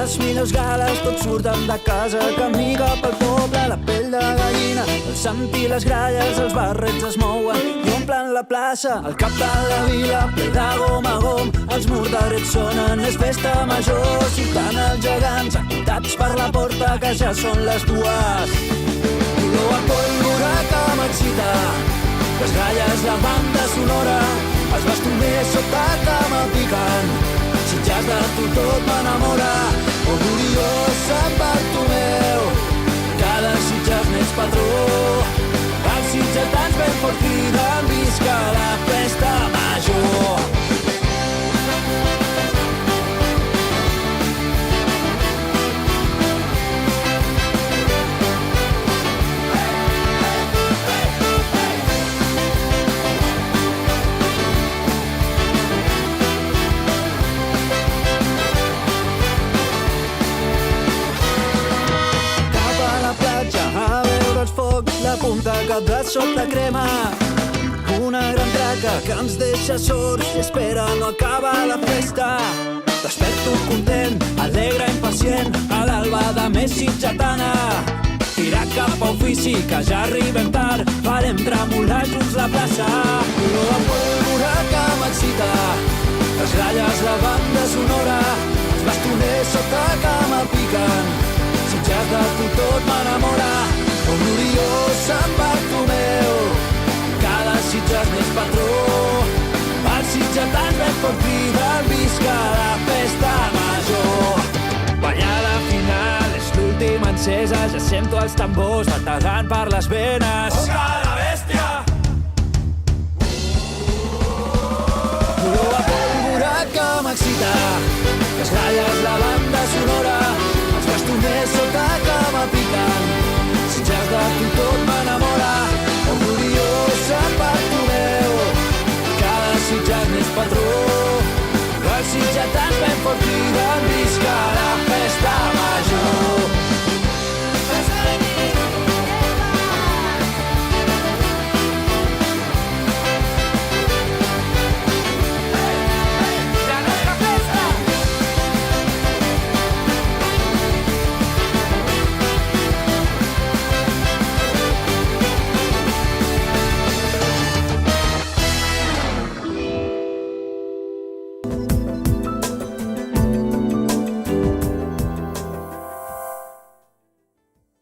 Les millors gales tots surten de casa, camí cap al poble, la pell de gallina. El sant i les gralles, els barrets es mouen i omplen la plaça. Al cap de la vila, ple de gom a gom, els morterets sonen, és festa major. Surten els gegants, acotats per la porta, que ja són les 2. Olor a pólvora que m'excita, les gralles, la banda sonora, els bastoners sota que m'apiquen. Sitges de tu tot m'enamora, oh gloriós Sant Bartomeu, cada Sitges n'ets patró. Els sitgetans ben fort criden, visca la festa major. La punta que de sota crema, una gran traca que ens deixa sords i espera no acabar la festa. Desperto content, alegre, impacient, a l'alba de més sitgetana. Tirar cap a ofici, que ja arribem tard, farem tremolar junts la plaça. Olor a pólvora que m'excita, les gralles, la banda sonora, els bastoners sota que m'apiquen. Sitges de tu tot m'enamora, oh gloriós Sant Bartomeu, cada Sitges n'és patró. Els sitgetans ben fort criden, visca la festa major. Ballada final, és l'última encesa, ja sento els tambors bategant per les venes. Contra la bèstia! Olor a pólvora que m'excita, les gralles, la banda sonora, els bastoners sota que m'apiquen. Sitges de tu tot m'enamora, oh gloriós Sant Bartomeu, cada Sitges n'és patró. Els sitgetans ben fort criden,